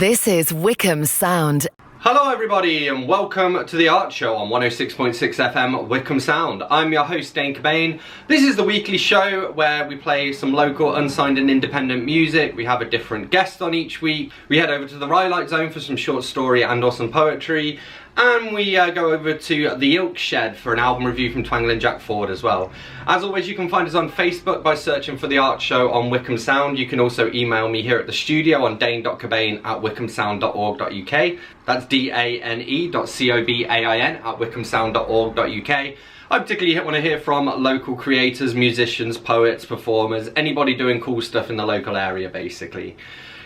This is Wickham Sound. Hello everybody and welcome to the Art Show on 106.6 FM Wickham Sound. I'm your host Dane Cobain. This is the weekly show where we play some local unsigned and independent music. We have a different guest on each week. We head over to the Rhyolite Zone for some short story and or some poetry. And we go over to the Ilk Shed for an album review from Twangle and Jack Ford as well. As always, you can find us on Facebook by searching for The Art Show on Wickham Sound. You can also email me here at the studio on dane.cobain@wickhamsound.org.uk. That's dane.cobain@wickhamsound.org.uk. I particularly want to hear from local creators, musicians, poets, performers, anybody doing cool stuff in the local area basically.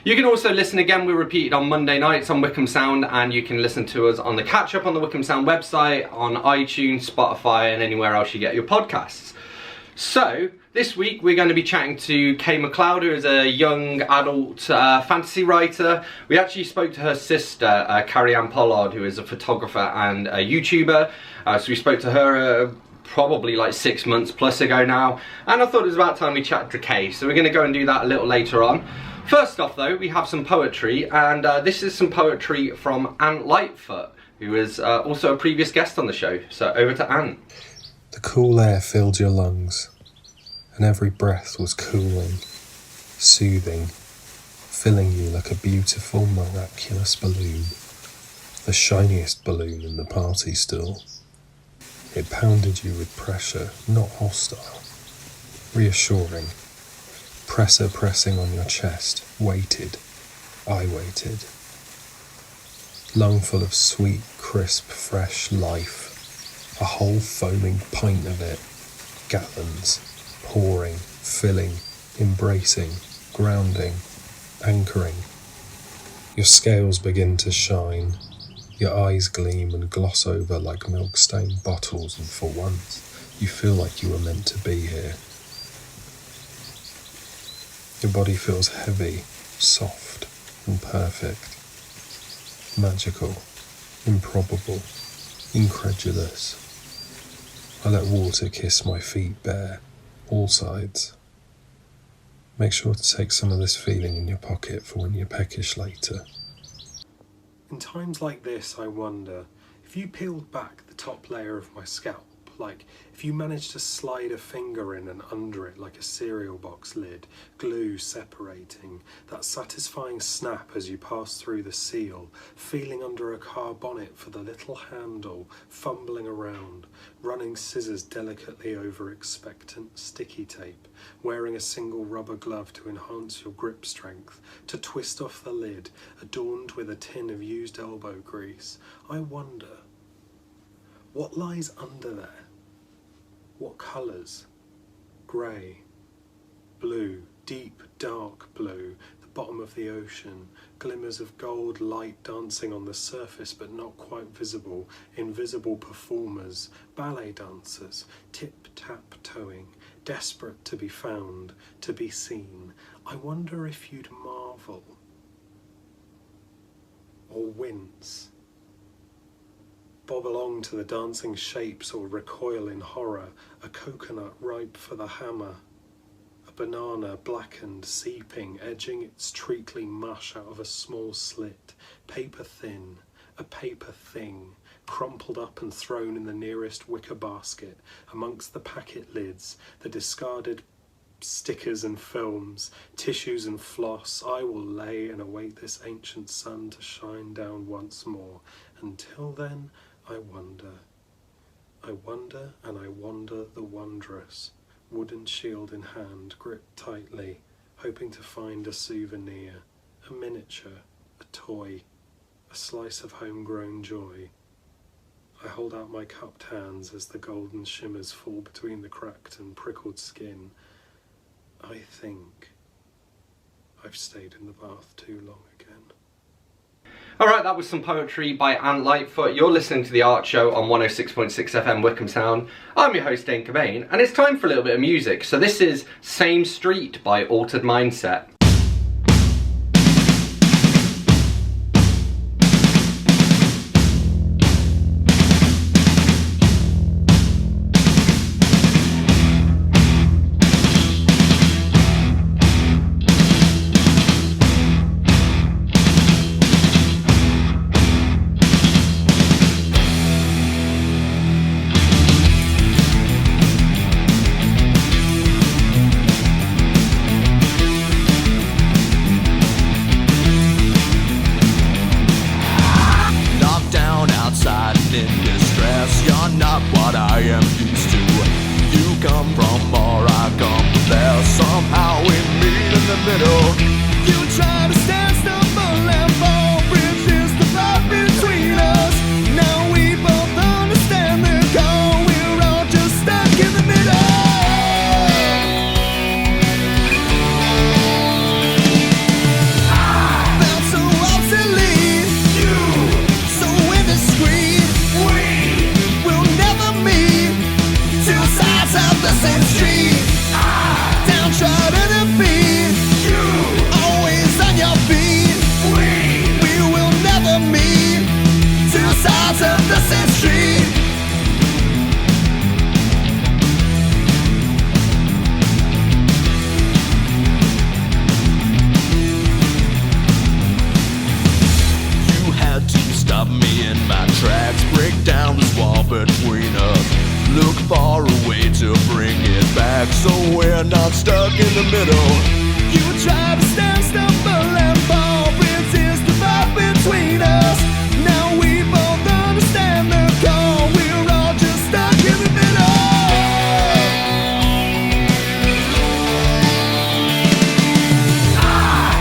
You can also listen again, we're repeated on Monday nights on Wickham Sound, and you can listen to us on the catch up on the Wickham Sound website, on iTunes, Spotify and anywhere else you get your podcasts. So, this week we're going to be chatting to Kay MacLeod, who is a young adult fantasy writer. We actually spoke to her sister, Carrie Ann Pollard, who is a photographer and a YouTuber. So we spoke to her probably like 6 months plus ago now, and I thought it was about time we chatted to Kay, so we're going to go and do that a little later on. First off though, we have some poetry, and this is some poetry from Ann Lightfoot, who is also a previous guest on the show, so over to Ann. The cool air filled your lungs, and every breath was cooling, soothing, filling you like a beautiful, miraculous balloon, the shiniest balloon in the party still. It pounded you with pressure, not hostile, reassuring. Pressor pressing on your chest, waited, I waited. Lung full of sweet, crisp, fresh life, a whole foaming pint of it, gallons, pouring, filling, embracing, grounding, anchoring. Your scales begin to shine, your eyes gleam and gloss over like milk-stained bottles, and for once, you feel like you were meant to be here. Your body feels heavy, soft, and perfect. Magical, improbable, incredulous. I let water kiss my feet bare, all sides. Make sure to take some of this feeling in your pocket for when you're peckish later. In times like this, I wonder, if you peeled back the top layer of my scalp, like if you managed to slide a finger in and under it like a cereal box lid, glue separating, that satisfying snap as you pass through the seal, feeling under a car bonnet for the little handle, fumbling around, running scissors delicately over expectant sticky tape, wearing a single rubber glove to enhance your grip strength, to twist off the lid, adorned with a tin of used elbow grease. I wonder, what lies under there? What colours? Grey, blue, deep, dark blue, the bottom of the ocean, glimmers of gold light dancing on the surface but not quite visible, invisible performers, ballet dancers, tip-tap-toeing, desperate to be found, to be seen. I wonder if you'd marvel or wince, bob along to the dancing shapes or recoil in horror, a coconut ripe for the hammer, a banana blackened, seeping, edging its treacly mush out of a small slit, paper thin, a paper thing, crumpled up and thrown in the nearest wicker basket, amongst the packet lids, the discarded stickers and films, tissues and floss. I will lay and await this ancient sun to shine down once more. Until then, I wonder and I wander the wondrous, wooden shield in hand, gripped tightly, hoping to find a souvenir, a miniature, a toy, a slice of homegrown joy. I hold out my cupped hands as the golden shimmers fall between the cracked and prickled skin. I think I've stayed in the bath too long again. Alright, that was some poetry by Ann Lightfoot. You're listening to The Art Show on 106.6 FM Wickham Sound. I'm your host Dane Cobain, and it's time for a little bit of music. So this is Same Street by Altered Mindset. try to stand, stumble and fall. Bridges divide between us. Now we both understand the call. We're all just stuck in the middle. Felt so obsolete, you so indiscreet. We will never meet. Two sides of the same street. Downtrodden and beat. You always on your feet. We will never meet. Two sides of the same street. You had to stop me in my tracks, break down this wall between us, look far away to bring it back, so we're not stuck in the middle. You try to stand, stumble and fall. Bridges divide between us. Now we both understand the call. We're all just stuck in the middle.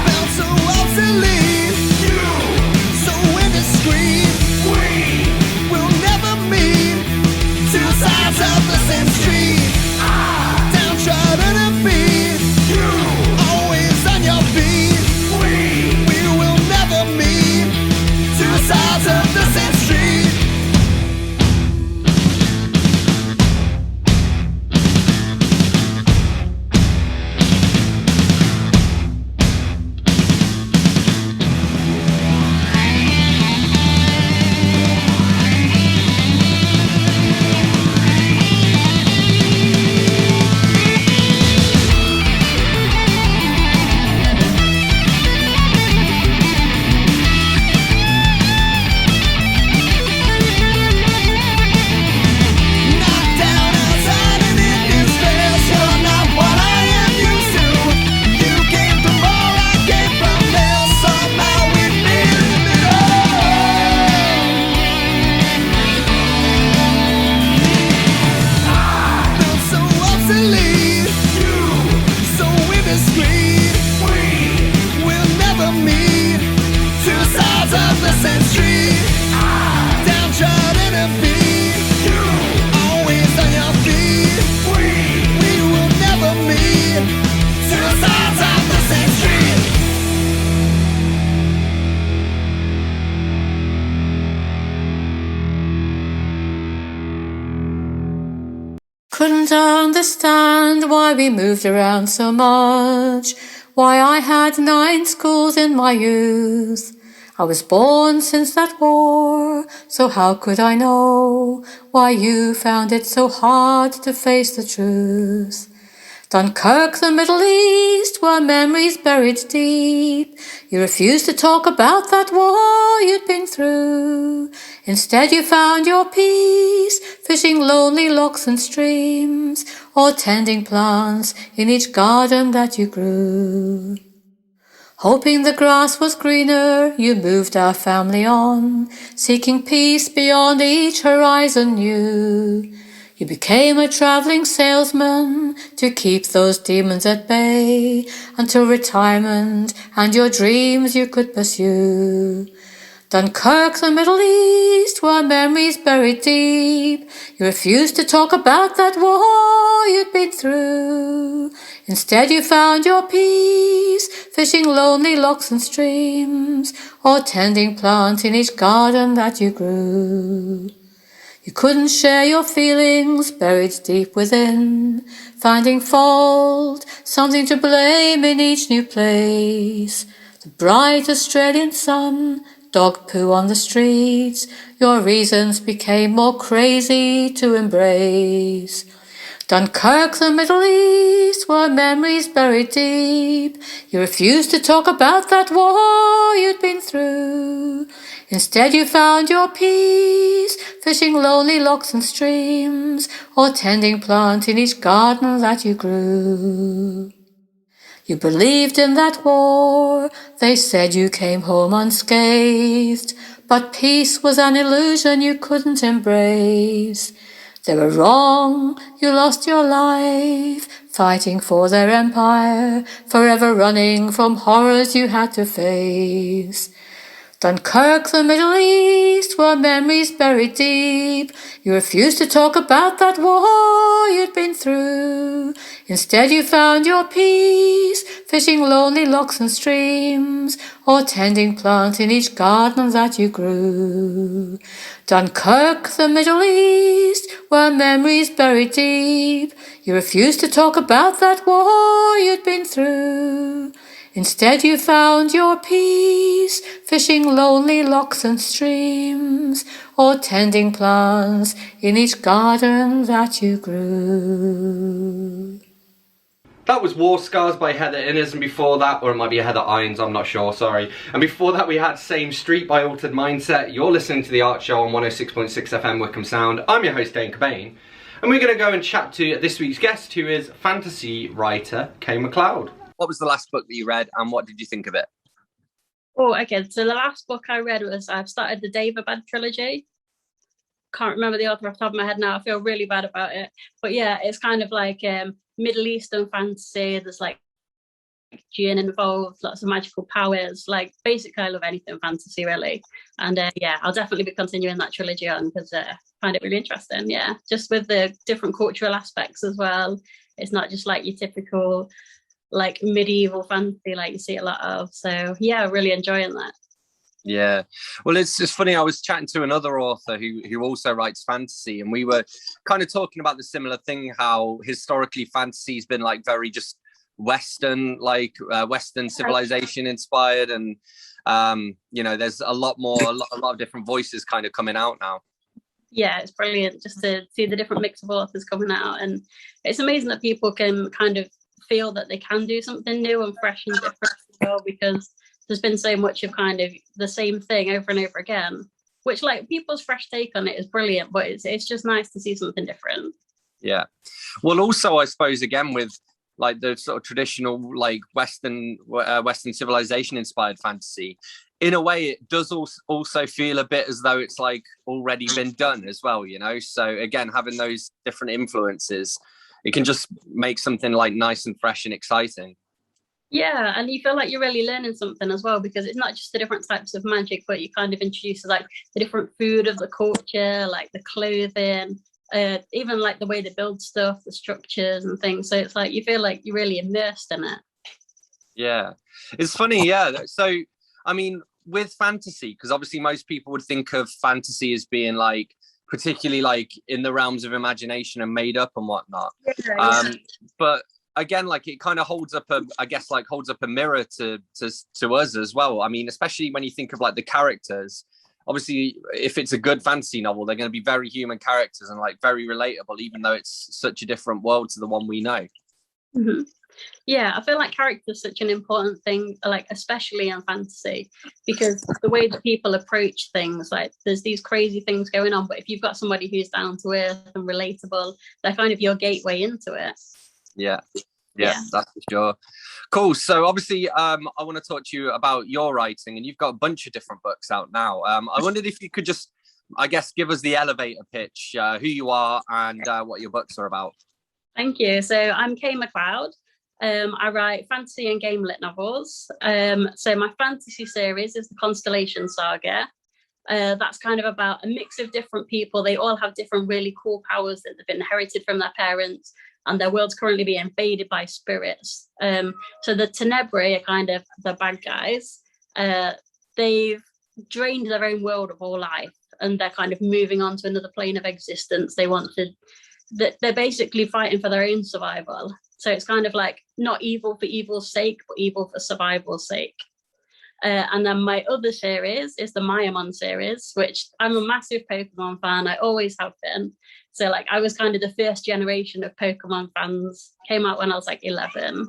Felt so obsolete, you so indiscreet. We will never meet. Two sides of the same street. Downtrodden and beat. You always on your feet. We will never meet. Two sides of the same street. Knocked down outside and in despair. You're not what I am used to. You came from all, I came from there. Somehow we meet in the middle. Felt so obsolete, you so indiscreet. We will never meet. Two sides of the same street. Downtrodden and beat. You always on your feet. We will never meet. Two sides of the same street. Couldn't understand why we moved around so much, why I had 9 schools in my youth. I was born since that war, so how could I know why you found it so hard to face the truth? Dunkirk, the Middle East, were memories buried deep. You refused to talk about that war you'd been through. Instead you found your peace, fishing lonely lochs and streams, or tending plants in each garden that you grew. Hoping the grass was greener, you moved our family on, seeking peace beyond each horizon new. You became a traveling salesman to keep those demons at bay until retirement and your dreams you could pursue. Dunkirk, the Middle East, were memories buried deep. You refused to talk about that war you'd been through. Instead you found your peace, fishing lonely lochs and streams, or tending plants in each garden that you grew. You couldn't share your feelings buried deep within, finding fault, something to blame in each new place. The bright Australian sun, dog poo on the streets, your reasons became more crazy to embrace. Dunkirk, the Middle East, were memories buried deep. You refused to talk about that war you'd been through. Instead you found your peace, fishing lonely lochs and streams, or tending plants in each garden that you grew. You believed in that war, they said you came home unscathed, but peace was an illusion you couldn't embrace. They were wrong, you lost your life, fighting for their empire, forever running from horrors you had to face. Dunkirk, the Middle East, were memories buried deep. You refused to talk about that war you'd been through. Instead you found your peace, fishing lonely lochs and streams, or tending plants in each garden that you grew. Dunkirk, the Middle East, were memories buried deep. You refused to talk about that war you'd been through. Instead you found your peace, fishing lonely lochs and streams, or tending plants in each garden that you grew. That was War Scars by Heather Innes, and before that, or it might be Heather Irons, I'm not sure, sorry. And before that we had Same Street by Altered Mindset. You're listening to The Art Show on 106.6 FM Wickham Sound. I'm your host Dane Cobain, and we're going to go and chat to this week's guest, who is fantasy writer Kay MacLeod. What was the last book that you read, and what did you think of it? Oh, okay. So the last book I read was, I've started the David trilogy. Can't remember the author off the top of my head now. I feel really bad about it. But yeah, it's kind of like Middle Eastern fantasy. There's like jinn involved, lots of magical powers. Like basically, I love anything fantasy really. And yeah, I'll definitely be continuing that trilogy on because I find it really interesting. Yeah, just with the different cultural aspects as well. It's not just like your typical like medieval fantasy like you see a lot of. So yeah, really enjoying that. Yeah, well, it's just funny. I was chatting to another author who also writes fantasy, and we were kind of talking about the similar thing, how historically fantasy's been like very just Western, like Western civilization inspired, and you know, there's a lot of different voices kind of coming out now. Yeah, it's brilliant just to see the different mix of authors coming out, and it's amazing that people can kind of feel that they can do something new and fresh and different as well, because there's been so much of kind of the same thing over and over again, which like people's fresh take on it is brilliant, but it's just nice to see something different. Yeah, well, also I suppose again with like the sort of traditional like Western civilization inspired fantasy, in a way it does also feel a bit as though it's like already been done as well, you know. So again, having those different influences, it can just make something like nice and fresh and exciting. Yeah, and you feel like you're really learning something as well, because it's not just the different types of magic, but you kind of introduce like the different food of the culture, like the clothing, even like the way they build stuff, the structures and things. So it's like you feel like you're really immersed in it. Yeah, it's funny. Yeah, so I mean, with fantasy, because obviously most people would think of fantasy as being like particularly like in the realms of imagination and made up and whatnot. Yeah. But again, like it kind of holds up a mirror to us as well. I mean, especially when you think of like the characters. Obviously, if it's a good fantasy novel, they're going to be very human characters and like very relatable, even though it's such a different world to the one we know. Mm-hmm. Yeah, I feel like character is such an important thing, like especially in fantasy, because the way that people approach things, like there's these crazy things going on, but if you've got somebody who's down to earth and relatable, they're kind of your gateway into it. Yeah, that's for sure. Cool. So obviously, I want to talk to you about your writing, and you've got a bunch of different books out now. I wondered if you could just, I guess, give us the elevator pitch, who you are and what your books are about. Thank you. So I'm Kay MacLeod. I write fantasy and game lit novels. So my fantasy series is the Constellation Saga. That's kind of about a mix of different people. They all have different really cool powers that they've inherited from their parents, and their world's currently being invaded by spirits. So the Tenebrae are kind of the bad guys. They've drained their own world of all life, and they're kind of moving on to another plane of existence. They're basically fighting for their own survival. So it's kind of like not evil for evil's sake, but evil for survival's sake. And then my other series is the Mayamon series, which I'm a massive Pokemon fan. I always have been. So like I was kind of the first generation of Pokemon fans. Came out when I was like 11.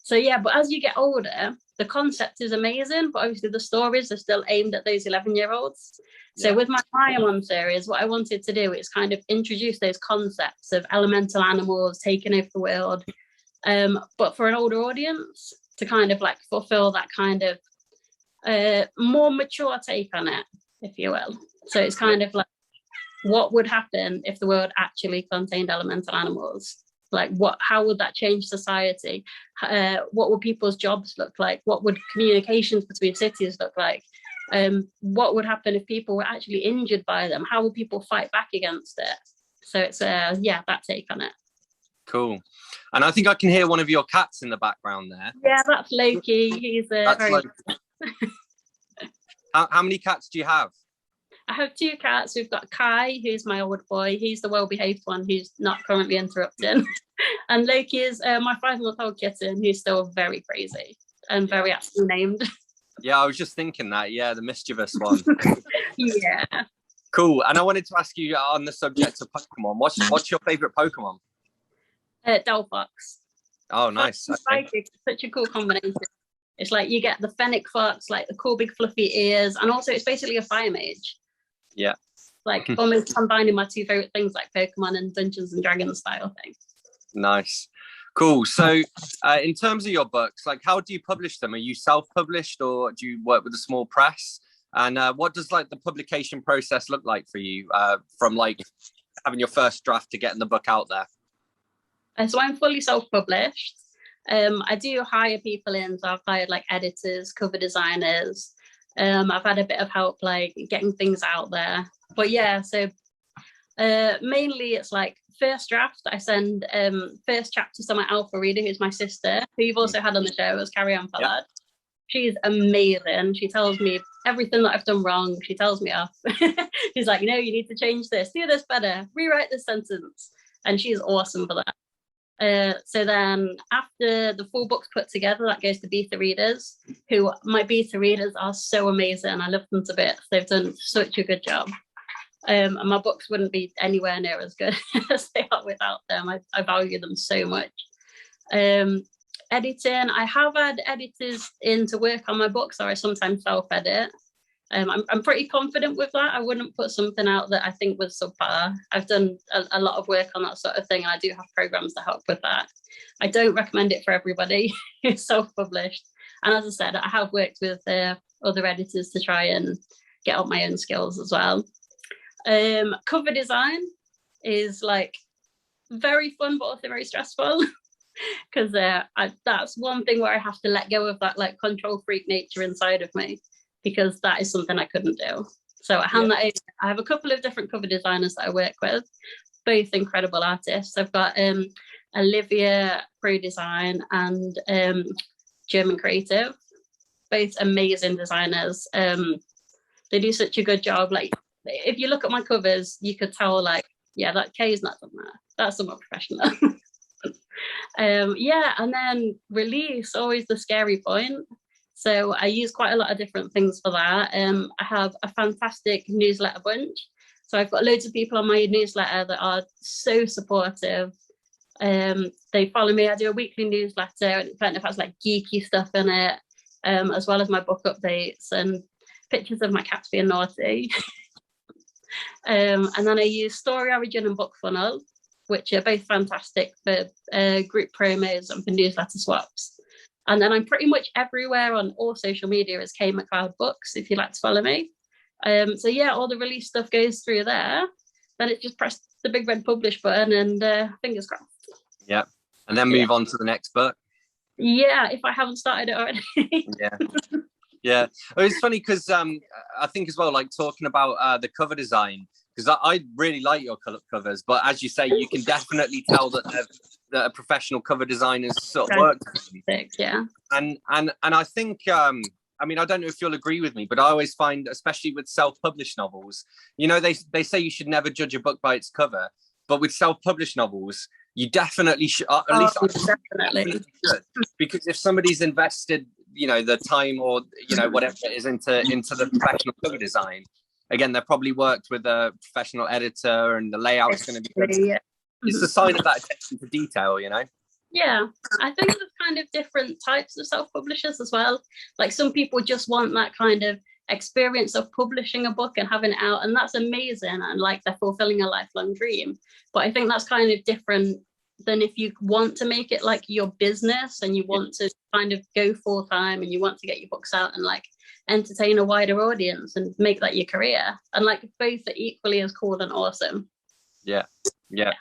So yeah, but as you get older, the concept is amazing, but obviously the stories are still aimed at those 11-year-olds. So with my Mayamon series, what I wanted to do is kind of introduce those concepts of elemental animals taking over the world, but for an older audience, to kind of like fulfill that kind of more mature take on it, if you will. So it's kind of like what would happen if the world actually contained elemental animals. Like, how would that change society? What would people's jobs look like? What would communications between cities look like? What would happen if people were actually injured by them? How would people fight back against it? So it's that take on it. Cool. And I think I can hear one of your cats in the background there. Yeah, that's Loki. He's very. Loki. How many cats do you have? I have 2 cats. We've got Kai, who's my old boy. He's the well-behaved one who's not currently interrupting. And Loki is my 5-month-old kitten, who's still very crazy and very aptly named. Yeah, I was just thinking that. Yeah, the mischievous one. Yeah. Cool. And I wanted to ask you on the subject of Pokemon. What's your favorite Pokemon? Delphox. Oh, nice. Okay. It's such a cool combination. It's like you get the Fennec Fox, like the cool big fluffy ears, and also it's basically a fire mage. Yeah. Like almost combining my 2 favorite things, like Pokemon and Dungeons and Dragons style thing. Nice. Cool. So in terms of your books, like how do you publish them? Are you self-published or do you work with a small press? And what does like the publication process look like for you from like having your first draft to getting the book out there? So I'm fully self-published. I do hire people in, so I've hired like editors, cover designers. I've had a bit of help like getting things out there. But yeah, so mainly it's like first draft. I send first chapters to my alpha reader, who's my sister, who you've also had on the show, as Carrie Ann Pollard. Yep. She's amazing. She tells me everything that I've done wrong. She tells me off. She's like, you need to change this, do this better, rewrite this sentence. And she's awesome for that. So then after the full book's put together, that goes to beta readers, who my beta readers are so amazing. I love them to bits. They've done such a good job. And my books wouldn't be anywhere near as good as they are without them. I value them so much. Editing, I have had editors in to work on my books, or I sometimes self-edit. I'm pretty confident with that. I wouldn't put something out that I think was subpar. I've done a lot of work on that sort of thing, and I do have programs to help with that. I don't recommend it for everybody who's self-published. And as I said, I have worked with other editors to try and get up my own skills as well. Cover design is like very fun, but also very stressful. Because that's one thing where I have to let go of that like control freak nature inside of me, because that is something I couldn't do. So I hand that over. I have a couple of different cover designers that I work with, both incredible artists. I've got Olivia Pro Design and German Creative, both amazing designers. They do such a good job. Like if you look at my covers, you could tell like, yeah, that Kay's not done that. That's somewhat professional. And then release, always the scary point. So I use quite a lot of different things for that. I have a fantastic newsletter bunch. So I've got loads of people on my newsletter that are so supportive. They follow me. I do a weekly newsletter, and it kind of has like geeky stuff in it, as well as my book updates and pictures of my cats being naughty. And then I use Story Origin and Book Funnel, which are both fantastic for group promos and for newsletter swaps. And then I'm pretty much everywhere on all social media as Kay MacLeod Books, if you'd like to follow me. So yeah, all the release stuff goes through there. Then it's just press the big red publish button and fingers crossed. Yeah. And then move on to the next book. Yeah, if I haven't started it already. Yeah. Yeah. Well, it's funny because I think as well, like talking about the cover design, because I really like your covers, but as you say, you can definitely tell that a professional cover designer's sort of worked. Yeah. And I think, I mean, I don't know if you'll agree with me, but I always find, especially with self-published novels, they say you should never judge a book by its cover, but with self-published novels, you definitely should, at least definitely should, because if somebody's invested, the time or, whatever it is into the professional cover design, again, they've probably worked with a professional editor and the layout is going to be good. Yeah. It's a sign of that attention to detail, Yeah, I think there's kind of different types of self-publishers as well. Like some people just want that kind of experience of publishing a book and having it out, and that's amazing, and like they're fulfilling a lifelong dream. But I think that's kind of different than if you want to make it like your business and you want to kind of go full time and you want to get your books out and like entertain a wider audience and make that your career. And like both are equally as cool and awesome. Yeah, yeah.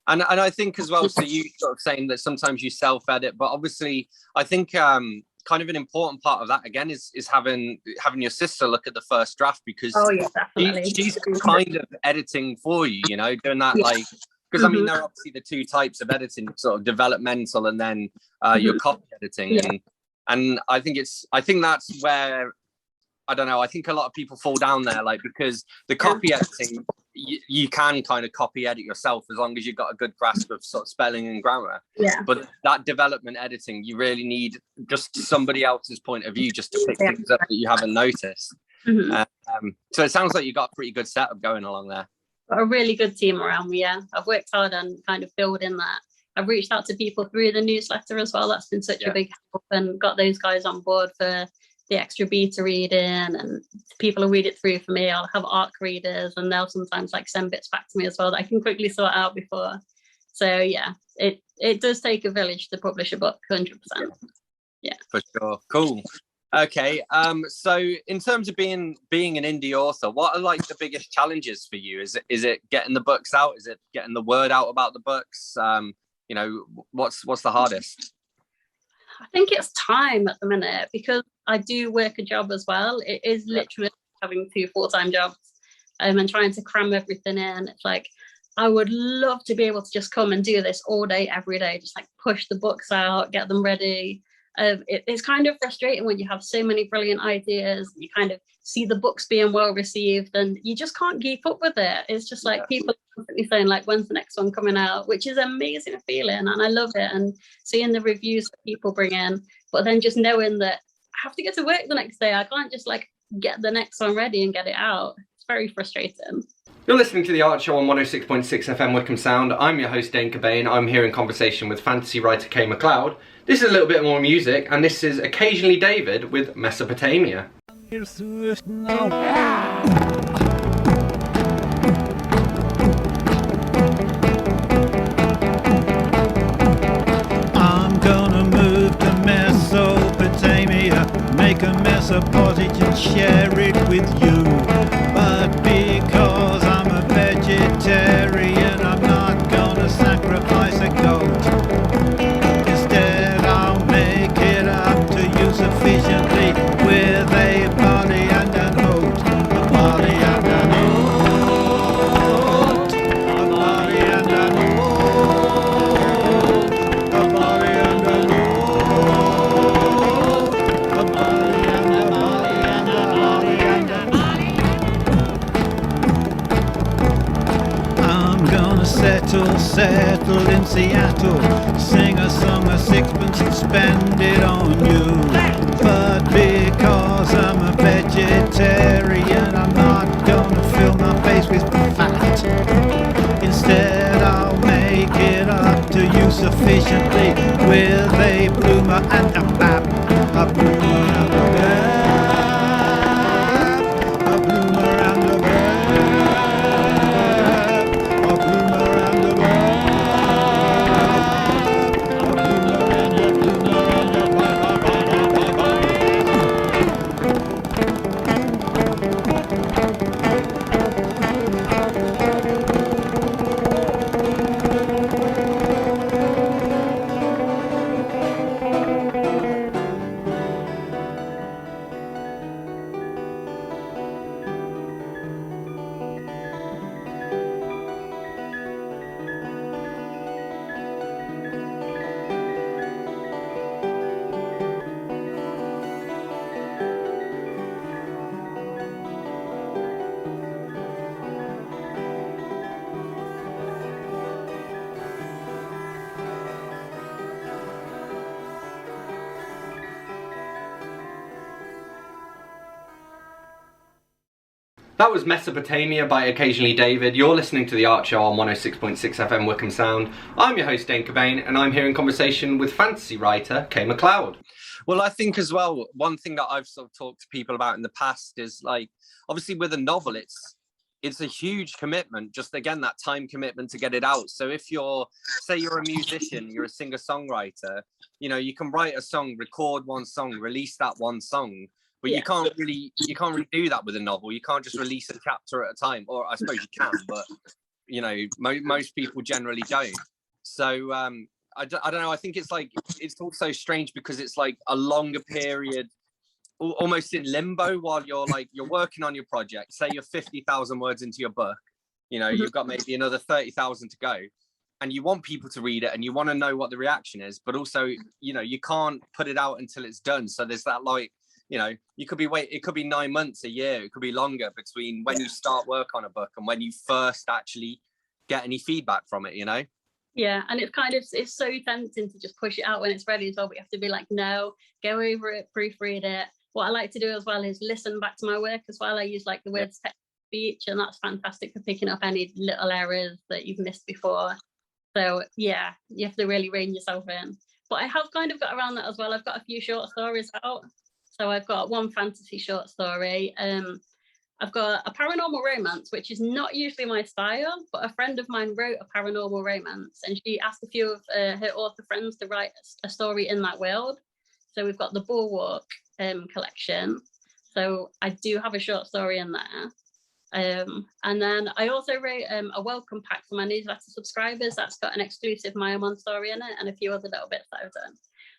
And I think as well, so you sort of saying that sometimes you self-edit, but obviously I think kind of an important part of that again is having your sister look at the first draft, because Oh yeah, definitely. she's kind of editing for you, you know, doing that, like, because I mean there are obviously the two types of editing, sort of developmental and then your copy editing, and I think that's where, I don't know, I think a lot of people fall down there, like, because the copy editing, you can kind of copy edit yourself as long as you've got a good grasp of sort of spelling and grammar. Yeah. But that development editing, you really need just somebody else's point of view just to pick things up that you haven't noticed. So it sounds like you got a pretty good setup going along there. Got a really good team around me, yeah. I've worked hard on kind of building that. I've reached out to people through the newsletter as well. That's been such a big help, and got those guys on board for the extra beta reading, and people will read it through for me. I'll have ARC readers, and they'll sometimes like send bits back to me as well that I can quickly sort out before. So yeah, it does take a village to publish a book, 100%. Yeah, for sure. Cool. Okay, so in terms of being an indie author, what are like the biggest challenges for you? Is it getting the books out? Is it getting the word out about the books? You know, what's the hardest? I think it's time at the minute, because I do work a job as well. It is literally having 2 full-time jobs, and trying to cram everything in. It's like, I would love to be able to just come and do this all day, every day, just like push the books out, get them ready. It's kind of frustrating when you have so many brilliant ideas, you kind of see the books being well received, and you just can't keep up with it. It's just like people are constantly saying like, when's the next one coming out, which is an amazing feeling, and I love it. And seeing the reviews that people bring in, but then just knowing that I have to get to work the next day, I can't just like get the next one ready and get it out. It's very frustrating. You're listening to The Art Show on 106.6 FM Wickham Sound. I'm your host, Dane Cobain. I'm here in conversation with fantasy writer Kay MacLeod. This is a little bit more music, and this is Occasionally David with Mesopotamia. I'm gonna move to Mesopotamia, make a mess of pottage and share it with you. But because I'm a vegetarian, I'm not gonna sacrifice a goat. Instead, I'll make it up to you sufficiently with a body and an oat. A body and an oat. A body and an oat. A body and an oat. A body and a body and a body and a body. I'm gonna settle in Seattle, sing a song of sixpence and spend it on you. But because I'm a vegetarian, I'm not gonna fill my face with fat. Instead, I'll make it up to you sufficiently with a bloomer and a bab. A bloomer and a bab. A bloomer and a bab. A bloomer and a bab. A bloomer and a bloomer and a That was Mesopotamia by Occasionally David. You're listening to The Art Show on 106.6 FM Wickham Sound. I'm your host, Dane Cobain, and I'm here in conversation with fantasy writer Kay MacLeod. Well, I think as well, one thing that I've sort of talked to people about in the past is, like, obviously with a novel, it's a huge commitment, just again, that time commitment to get it out. So if say you're a musician, you're a singer-songwriter, you know, you can write a song, record one song, release that one song, but you can't really do that with a novel. You can't just release a chapter at a time, or I suppose you can, but you know, most people generally don't. So I don't know. I think it's like, it's also strange because it's like a longer period, almost in limbo while you're working on your project. Say you're 50,000 words into your book, you know, you've got maybe another 30,000 to go, and you want people to read it and you want to know what the reaction is, but also, you know, you can't put it out until it's done. So there's that, like, you know, it could be 9 months, a year, it could be longer between when you start work on a book and when you first actually get any feedback from it, you know? Yeah, and it's so tempting to just push it out when it's ready as well, but you have to be like, no, go over it, proofread it. What I like to do as well is listen back to my work as well. I use like the words text speech, and that's fantastic for picking up any little errors that you've missed before. So yeah, you have to really rein yourself in. But I have kind of got around that as well. I've got a few short stories out. So I've got one fantasy short story. I've got a paranormal romance, which is not usually my style, but a friend of mine wrote a paranormal romance, and she asked a few of her author friends to write a story in that world. So we've got the Bulwark collection. So I do have a short story in there. And then I also wrote a welcome pack for my newsletter subscribers. That's got an exclusive Maya Mon story in it and a few other little bits that I've done.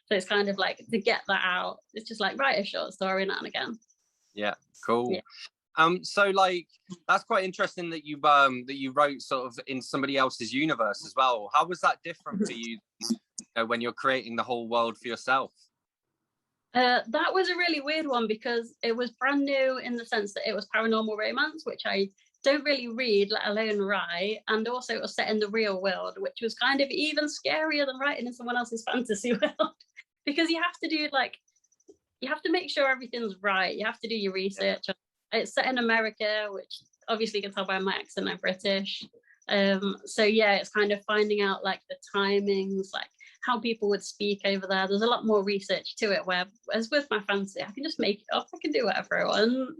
So it's kind of like, to get that out, it's just like write a short story now and again. Yeah, cool. Yeah. So like, that's quite interesting that you wrote sort of in somebody else's universe as well. How was that different for you, when you're creating the whole world for yourself? That was a really weird one because it was brand new in the sense that it was paranormal romance, which I don't really read, let alone write. And also it was set in the real world, which was kind of even scarier than writing in someone else's fantasy world. Because you have to do you have to make sure everything's right. You have to do your research. Yeah. It's set in America, which obviously you can tell by my accent, I'm British. So yeah, it's kind of finding out like the timings, like how people would speak over there. There's a lot more research to it, where as with my fantasy, I can just make it up. I can do whatever I want.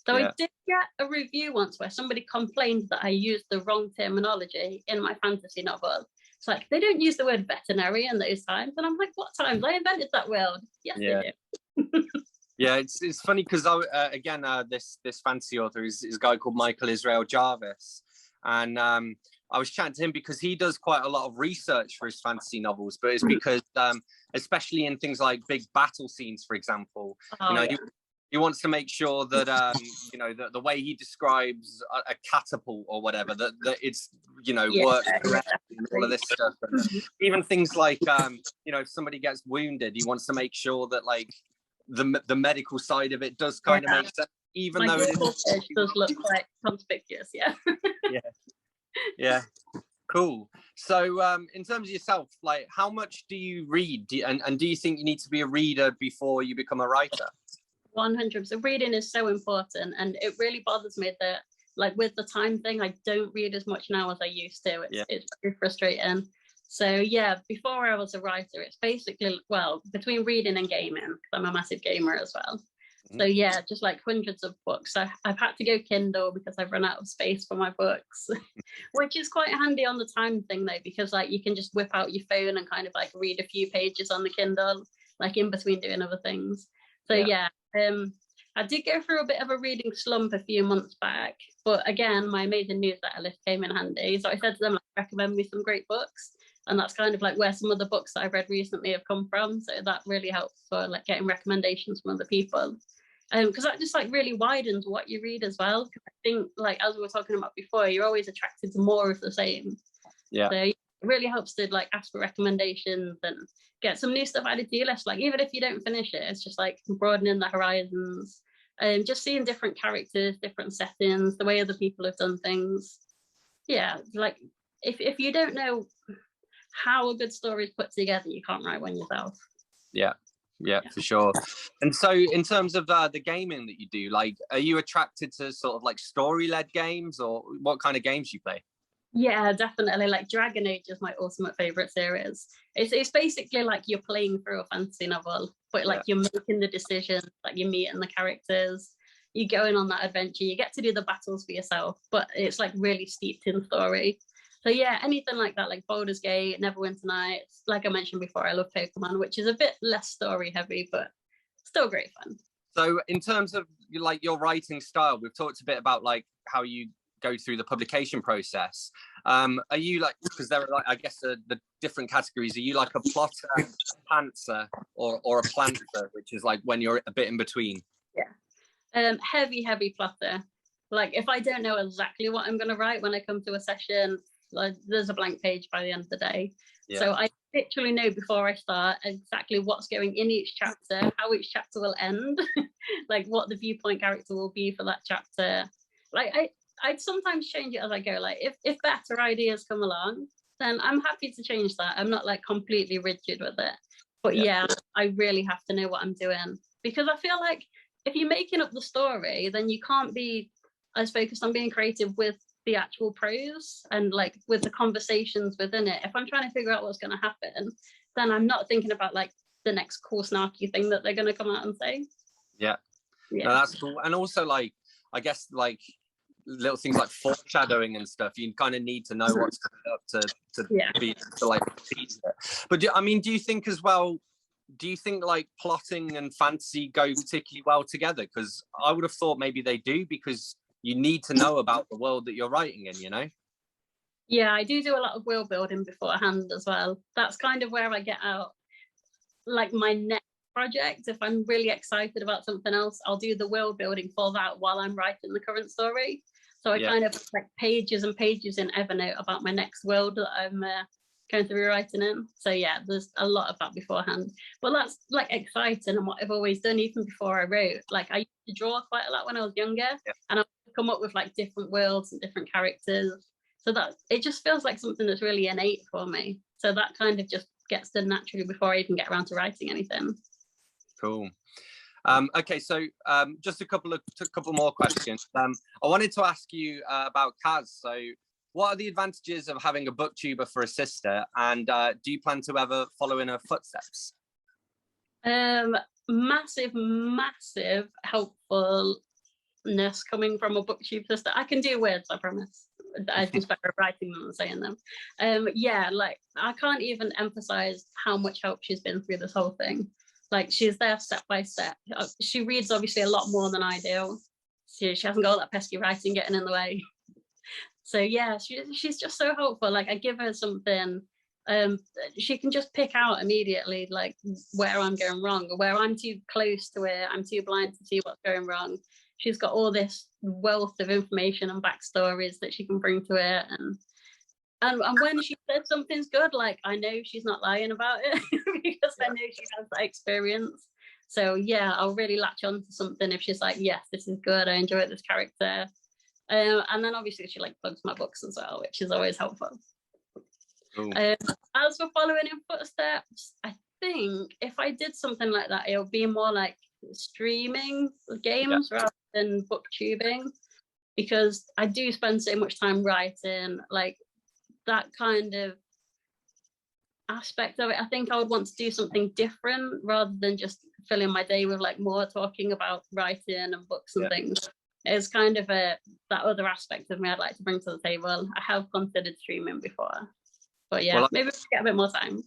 Though I did get a review once where somebody complained that I used the wrong terminology in my fantasy novel. It's like, they don't use the word veterinary in those times. And I'm like, what times? I invented that word. Yes, they do. Yeah, it's funny because this fantasy author is a guy called Michael Israel Jarvis, and I was chatting to him because he does quite a lot of research for his fantasy novels, but it's because especially in things like big battle scenes, for example, he wants to make sure that the way he describes a catapult or whatever, that it's works correctly and all of this stuff, and even things like if somebody gets wounded, he wants to make sure that like the medical side of it does kind of make sense, even though it does look quite conspicuous. Yeah. Cool. So in terms of yourself, like, how much do you read, and do you think you need to be a reader before you become a writer? 100%. Reading is so important, and it really bothers me that, like, with the time thing, I don't read as much now as I used to. It's very frustrating. So yeah, before I was a writer, it's basically, well, between reading and gaming, because I'm a massive gamer as well. So yeah, just like hundreds of books. I've had to go Kindle because I've run out of space for my books, which is quite handy on the time thing though, because like you can just whip out your phone and kind of like read a few pages on the Kindle, like in between doing other things. So yeah, I did go through a bit of a reading slump a few months back, but again, my amazing newsletter list came in handy. So I said to them, like, recommend me some great books. And that's kind of like where some of the books that I've read recently have come from. So that really helps for like getting recommendations from other people. Because that just like really widens what you read as well. I think, like, as we were talking about before, you're always attracted to more of the same. So it really helps to like ask for recommendations and get some new stuff added to your list. Like, even if you don't finish it, it's just like broadening the horizons and just seeing different characters, different settings, the way other people have done things. Yeah, like if you don't know how a good story is put together, you can't write one yourself. Yeah, for sure. And so in terms of the gaming that you do, like, are you attracted to sort of like story-led games, or what kind of games you play? Yeah, definitely. Like Dragon Age is my ultimate favorite series. It's basically like you're playing through a fantasy novel, but like you're making the decisions, like you're meeting the characters, you're going on that adventure, you get to do the battles for yourself, but it's like really steeped in story. So yeah, anything like that, like Baldur's Gate, Neverwinter Nights. Like I mentioned before, I love Pokemon, which is a bit less story heavy, but still great fun. So in terms of like your writing style, we've talked a bit about like how you go through the publication process. Are you like, because there are like, I guess the different categories, are you like a plotter, pantser, or a planter, which is like when you're a bit in between? Yeah. Heavy plotter. Like if I don't know exactly what I'm going to write when I come to a session, like there's a blank page by the end of the day. Yeah. So I literally know before I start exactly what's going in each chapter, how each chapter will end, like what the viewpoint character will be for that chapter. Like I'd sometimes change it as I go. Like if better ideas come along, then I'm happy to change that. I'm not like completely rigid with it. But yeah, I really have to know what I'm doing, because I feel like if you're making up the story, then you can't be as focused on being creative with the actual prose and like with the conversations within it. If I'm trying to figure out what's going to happen, then I'm not thinking about like the next cool snarky thing that they're going to come out and say. Yeah. No, that's cool. And also, like, I guess like little things like foreshadowing and stuff, you kind of need to know what's coming up to like tease it. But do you think as well, do you think like plotting and fantasy go particularly well together? Because I would have thought maybe they do, because you need to know about the world that you're writing in, you know? Yeah, I do a lot of world building beforehand as well. That's kind of where I get out like my next project. If I'm really excited about something else, I'll do the world building for that while I'm writing the current story. So I kind of like pages and pages in Evernote about my next world that I'm going to be writing in. So yeah, there's a lot of that beforehand. But that's like exciting and what I've always done even before I wrote. Like I used to draw quite a lot when I was younger, and I would come up with like different worlds and different characters. So that it just feels like something that's really innate for me. So that kind of just gets done naturally before I even get around to writing anything. Cool. Okay, so just a couple more questions. I wanted to ask you about Kaz. So what are the advantages of having a booktuber for a sister, and do you plan to ever follow in her footsteps? Massive helpfulness coming from a booktube sister. I can do words, I promise. I just better at writing them than saying them. Yeah, like I can't even emphasize how much help she's been through this whole thing. Like she's there step by step. She reads obviously a lot more than I do. She hasn't got all that pesky writing getting in the way. So yeah, she's just so helpful. Like I give her something, she can just pick out immediately like where I'm going wrong or where I'm too close to it, I'm too blind to see what's going wrong. She's got all this wealth of information and backstories that she can bring to it, and when she says something's good, like I know she's not lying about it because I know she has that experience. So yeah, I'll really latch on to something if she's like, yes, this is good, I enjoy this character. And then obviously she like plugs my books as well, which is always helpful. As for following in footsteps, I think if I did something like that, it would be more like streaming games rather than booktubing, because I do spend so much time writing, like that kind of aspect of it. I think I would want to do something different rather than just filling my day with like more talking about writing and books and things. It's kind of that other aspect of me I'd like to bring to the table. I have considered streaming before, but yeah, maybe we'll get a bit more time.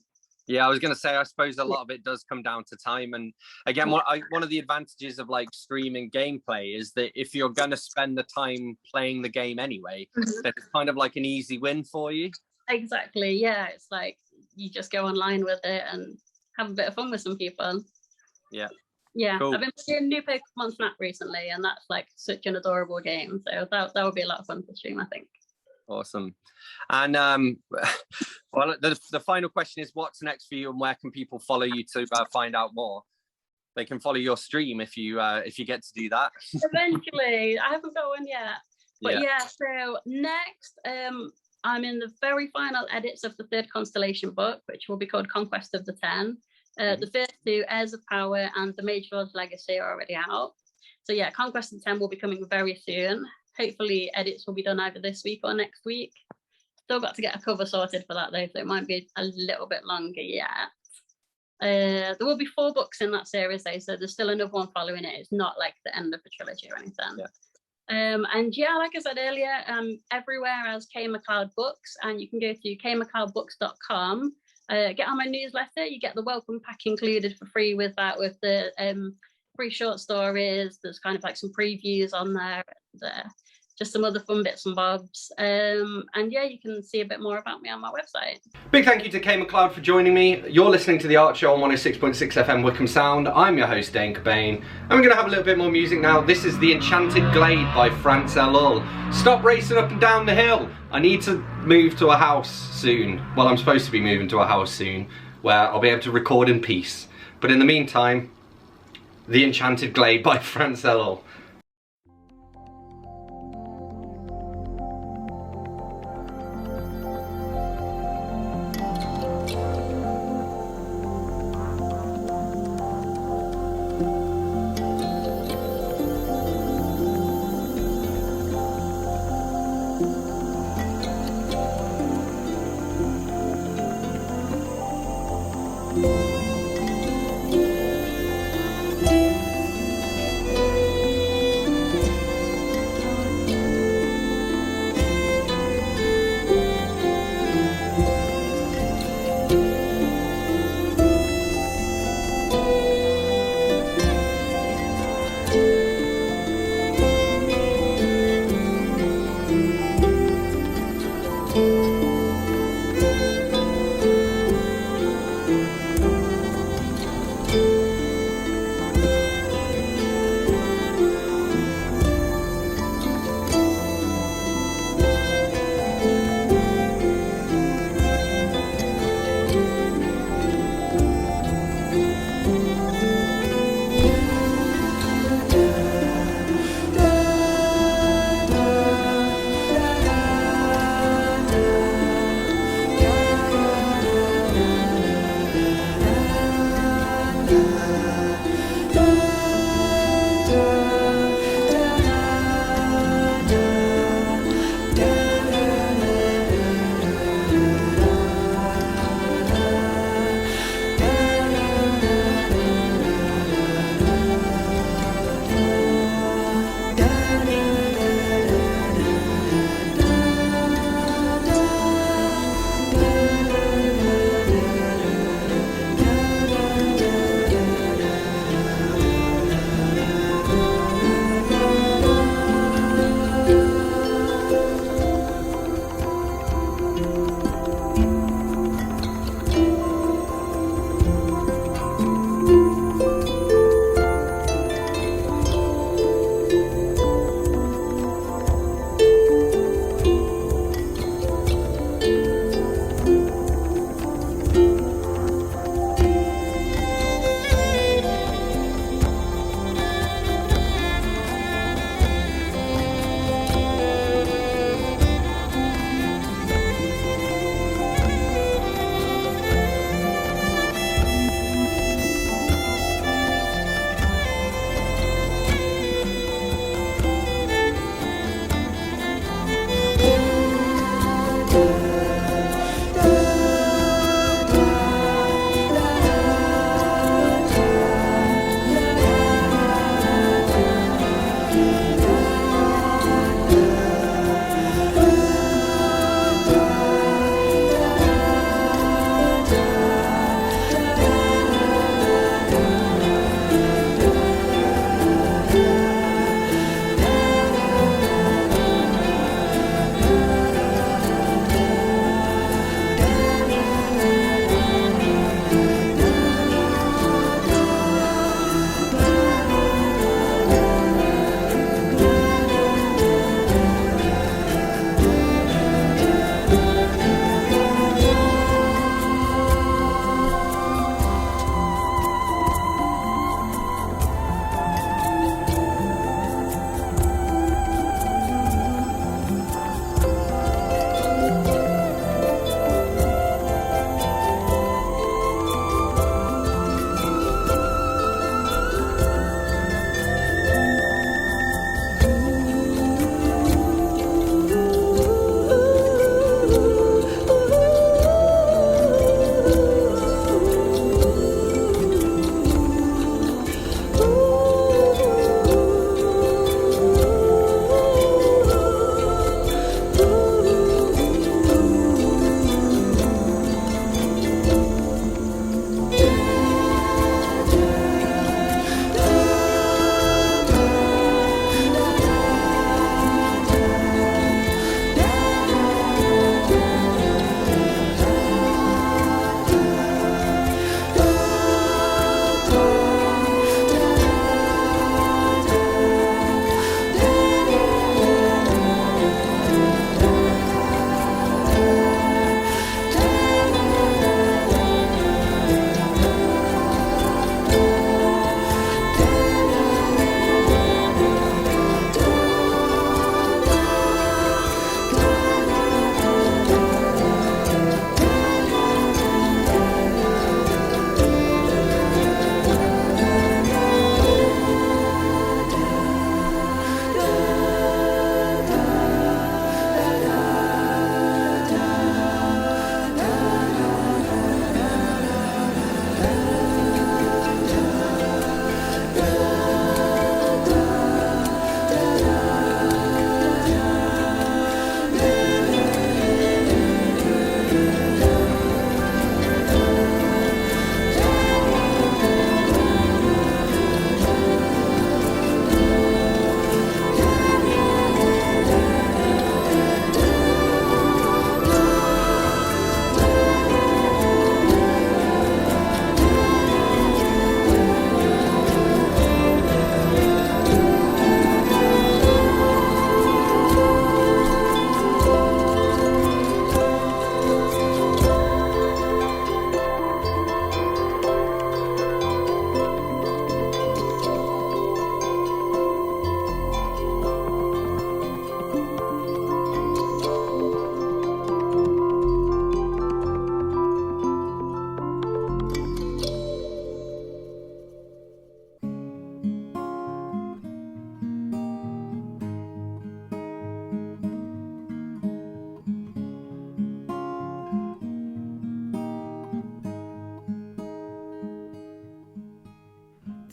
Yeah, I was going to say, I suppose a lot of it does come down to time. And again, one of the advantages of like streaming gameplay is that if you're going to spend the time playing the game anyway, then it's kind of like an easy win for you. Exactly. Yeah, it's like you just go online with it and have a bit of fun with some people. Yeah. Yeah, cool. I've been playing New Pokemon Snap recently, and that's like such an adorable game. So that would be a lot of fun to stream, I think. Awesome. And well, the final question is, what's next for you, and where can people follow you to find out more? They can follow your stream if you get to do that. Eventually, I haven't got one yet, but yeah. So next, I'm in the very final edits of the third Constellation book, which will be called Conquest of the Ten. The first two, Heirs of Power and The Mage Lord's Legacy, are already out. So yeah, Conquest of the Ten will be coming very soon. Hopefully edits will be done either this week or next week. Still got to get a cover sorted for that though, so it might be a little bit longer yet. There will be 4 books in that series though, so there's still another one following it. It's not like the end of the trilogy or anything. And yeah, like I said earlier, everywhere as Kay MacLeod Books, and you can go to kaymacleodbooks.com. Get on my newsletter, you get the welcome pack included for free with that, with the free short stories. There's kind of like some previews on there. And, just some other fun bits and bobs. And yeah, you can see a bit more about me on my website. Big thank you to Kay MacLeod for joining me. You're listening to The Art Show on 106.6 FM Wickham Sound. I'm your host, Dane Cobain, and we're going to have a little bit more music now. This is The Enchanted Glade by France L. Stop racing up and down the hill. I need to move to a house soon. Well, I'm supposed to be moving to a house soon where I'll be able to record in peace. But in the meantime, The Enchanted Glade by France L.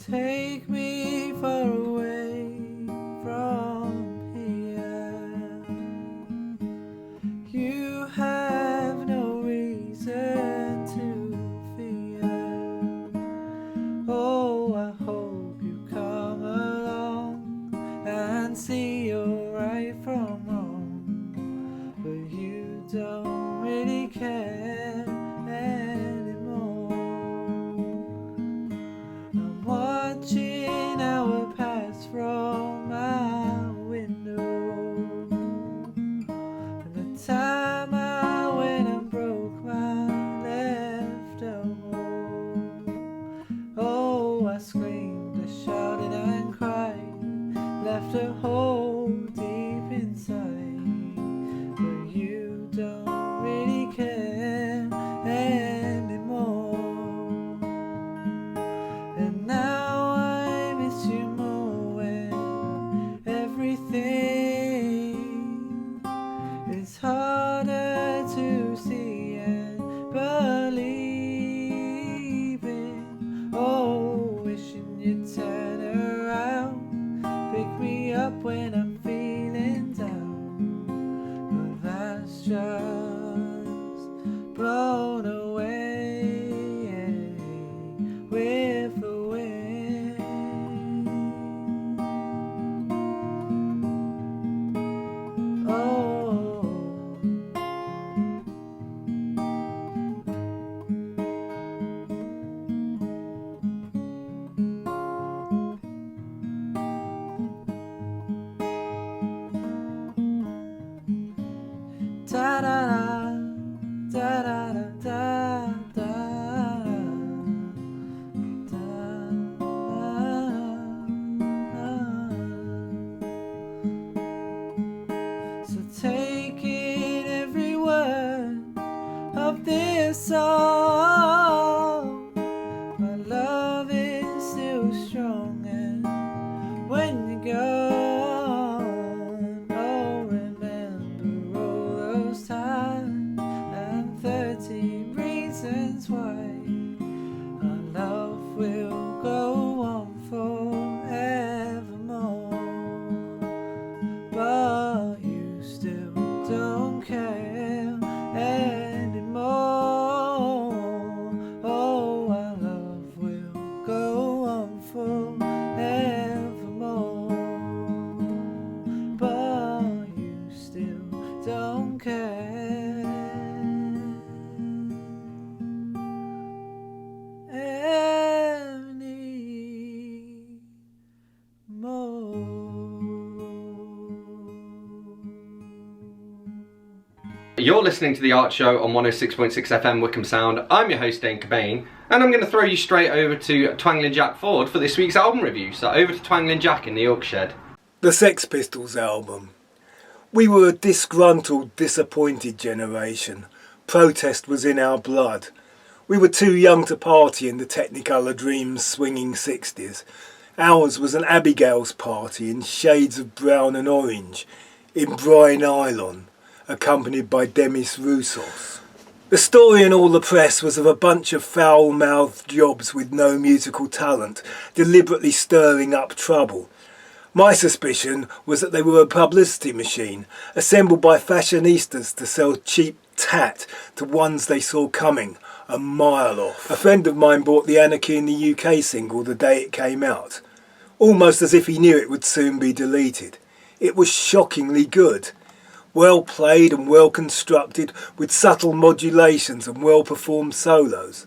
take me far away from here. You have no reason to fear. Oh, I hope you come along and see your right from wrong, but you don't really care anymore. I'm watching our past from my window, and the time I went and broke my left elbow. Oh, I screamed, I shouted and cried, left a hole deep inside, but you don't really care anymore. And now I miss you more when everything is harder to see and believe in. Oh, wishing you'd turn around, pick me up when I'm feeling down, but that's just blown away with the wind. Oh, da da da da da da da da. So take in every word of this song. My love is still strong, and when you're gone, oh, remember all those times and 13 reasons why our love will go on forevermore. But you still don't care anymore. Oh, our love will go on forevermore, but you still don't care anymore. You're listening to The Art Show on 106.6 FM Wickham Sound. I'm your host Dane Cobain, and I'm going to throw you straight over to Twangling Jack Ford for this week's album review. So over to Twangling Jack in the York Shed. The Sex Pistols album. We were a disgruntled, disappointed generation. Protest was in our blood. We were too young to party in the Technicolor Dreams swinging 60s. Ours was an Abigail's party in shades of brown and orange, in brine nylon, accompanied by Demis Roussos. The story in all the press was of a bunch of foul-mouthed jobs with no musical talent, deliberately stirring up trouble. My suspicion was that they were a publicity machine, assembled by fashionistas to sell cheap tat to ones they saw coming a mile off. A friend of mine bought the Anarchy in the UK single the day it came out, almost as if he knew it would soon be deleted. It was shockingly good. Well played and well constructed, with subtle modulations and well performed solos.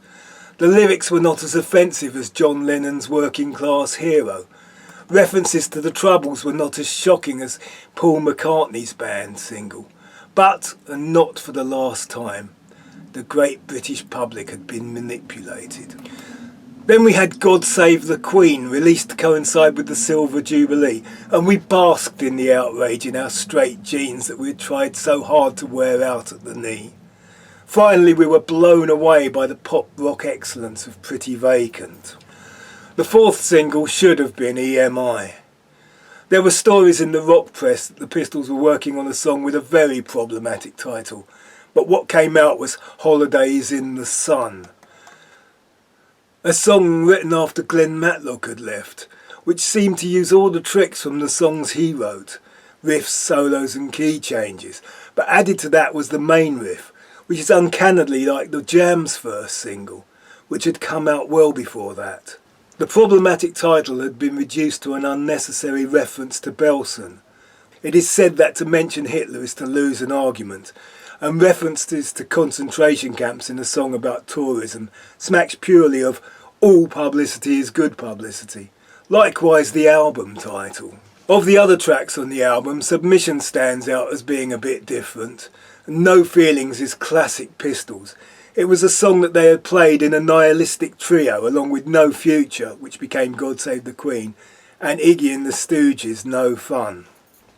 The lyrics were not as offensive as John Lennon's Working Class Hero. References to the Troubles were not as shocking as Paul McCartney's band single. But, and not for the last time, the great British public had been manipulated. Then we had God Save the Queen, released to coincide with the Silver Jubilee, and we basked in the outrage in our straight jeans that we had tried so hard to wear out at the knee. Finally, we were blown away by the pop rock excellence of Pretty Vacant. The fourth single should have been EMI. There were stories in the rock press that the Pistols were working on a song with a very problematic title, but what came out was Holidays in the Sun. a song written after Glenn Matlock had left, which seemed to use all the tricks from the songs he wrote, riffs, solos and key changes, but added to that was the main riff, which is uncannily like the Jam's first single, which had come out well before that. The problematic title had been reduced to an unnecessary reference to Belsen. It is said that to mention Hitler is to lose an argument, and references to concentration camps in a song about tourism smacks purely of all publicity is good publicity. Likewise the album title. Of the other tracks on the album, Submission stands out as being a bit different. No Feelings is classic Pistols. It was a song that they had played in a nihilistic trio along with No Future, which became God Save the Queen, and Iggy and the Stooges' No Fun.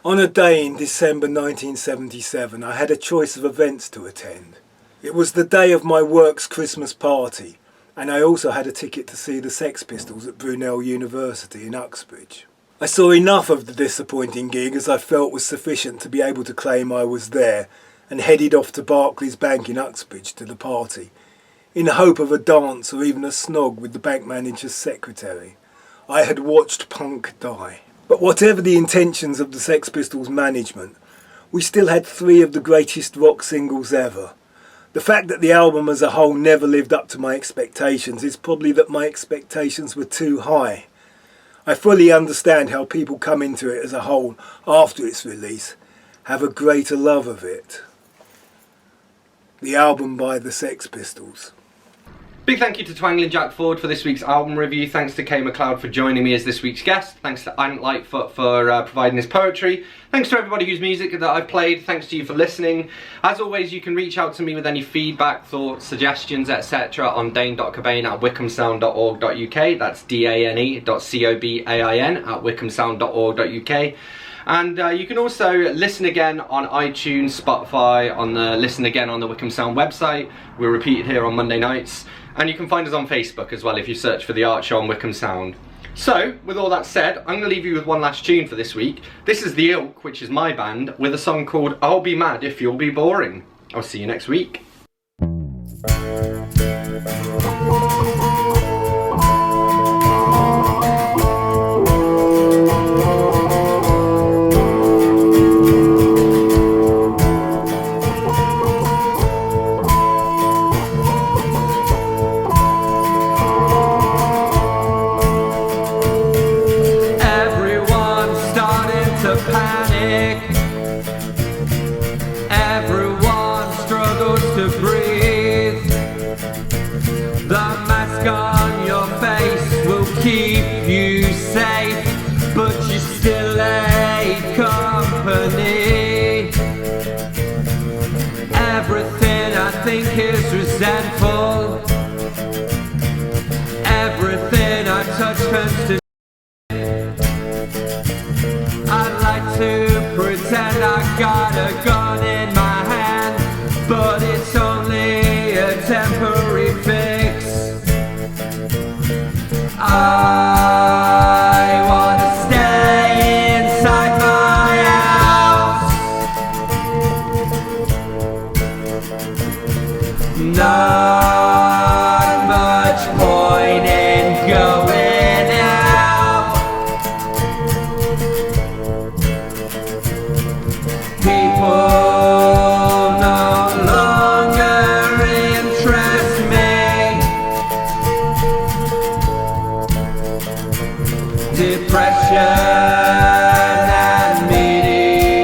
On a day in December 1977, I had a choice of events to attend. It was the day of my work's Christmas party, and I also had a ticket to see the Sex Pistols at Brunel University in Uxbridge. I saw enough of the disappointing gig as I felt was sufficient to be able to claim I was there, and headed off to Barclays Bank in Uxbridge to the party, in the hope of a dance or even a snog with the bank manager's secretary. I had watched punk die. But whatever the intentions of the Sex Pistols management, we still had 3 of the greatest rock singles ever. The fact that the album as a whole never lived up to my expectations is probably that my expectations were too high. I fully understand how people come into it as a whole after its release, have a greater love of it. The album by the Sex Pistols. Big thank you to Twangling Jack Ford for this week's album review. Thanks to Kay MacLeod for joining me as this week's guest. Thanks to Ant Lightfoot for providing his poetry. Thanks to everybody whose music that I've played. Thanks to you for listening. As always, you can reach out to me with any feedback, thoughts, suggestions, etc. on dane.cobain@wickhamsound.org.uk. That's dane.cobain @wickhamsound.org.uk. And you can also listen again on iTunes, Spotify, on the Listen Again on the Wickham Sound website. We're repeated here on Monday nights. And you can find us on Facebook as well if you search for The Art Show on Wickham Sound. So, with all that said, I'm going to leave you with one last tune for this week. This is The Ilk, which is my band, with a song called I'll Be Mad If You'll Be Boring. I'll see you next week. Is resentful. Everything I touch turns to. I'd like to pretend I got a gun in my hand, but it's only a temporary fix. I wanna stay inside my house. Not much point in going out. People no longer interest me. Depression and mediocrity.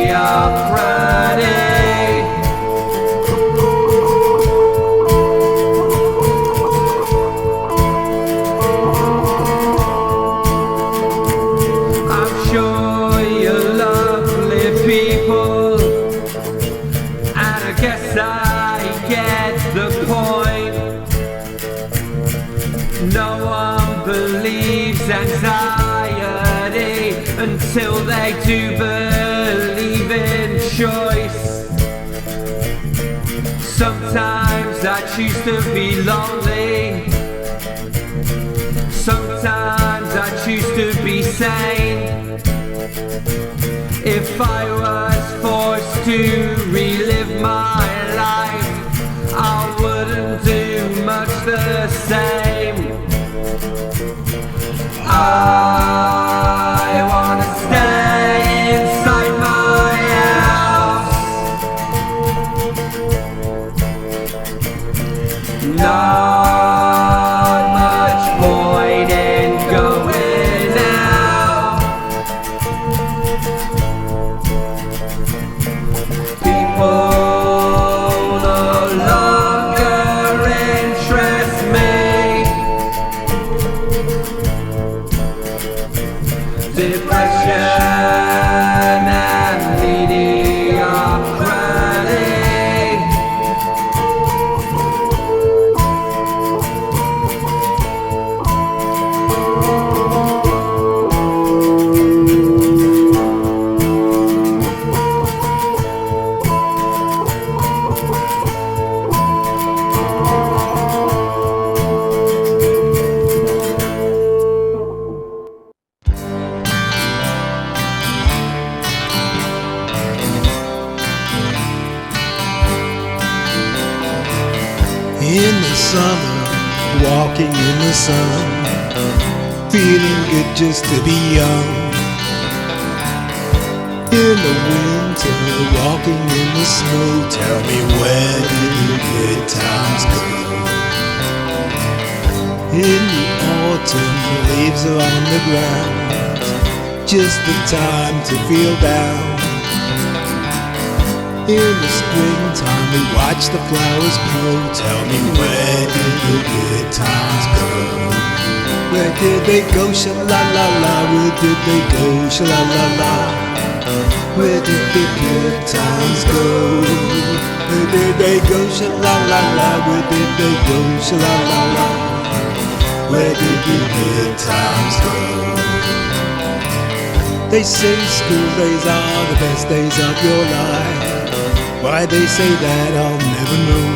Anxiety until they do believe in choice. Sometimes I choose to be lonely. Sometimes I choose to be sane. If I was forced to relive my life, I wouldn't do much the same. People no longer interest me. Depression and mediocrity. In the summer, walking in the sun, feeling good just to be young. In the winter, walking in the snow, tell me where did the good times go? In the autumn, leaves are on the ground, just the time to feel down. In the springtime we watch the flowers grow. Tell me where did the good times go? Where did they go? Sha-la-la-la. Where did they go? Sha-la-la-la. Where did the good times go? Where did they go? Sha-la-la-la. Where did they go? Sha-la-la-la. Where did the good times go? They say school days are the best days of your life. Why they say that I'll never know.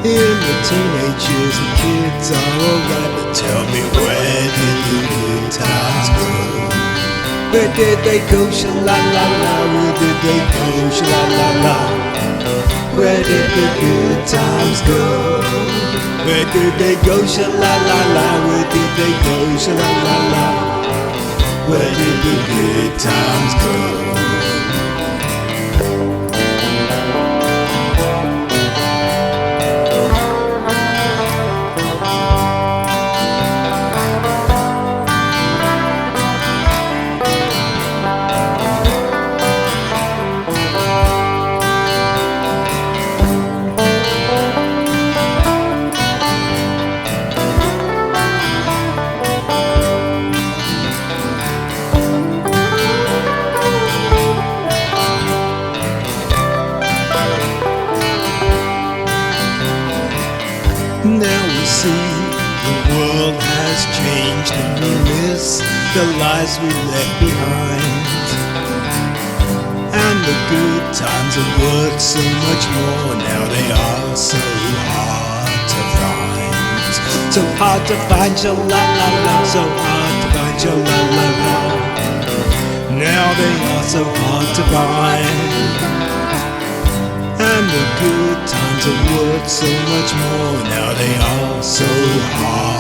In the teenage years the kids are alright, but tell me where did the good times go? Where did they go? Sha-la-la-la. Where did they go? Sha-la-la-la. Where did the good times go? Where did they go? Sha-la-la-la. Where did they go? Sha-la-la-la. Where did the good times go? Now we see the world has changed and we miss the lives we left behind. And the good times are worth so much more. Now they are so hard to find. So hard to find, sha-la-la-la. So hard to find, sha-la-la-la. Now they are so hard to find. And the good times are worth so much more. Now they are so hard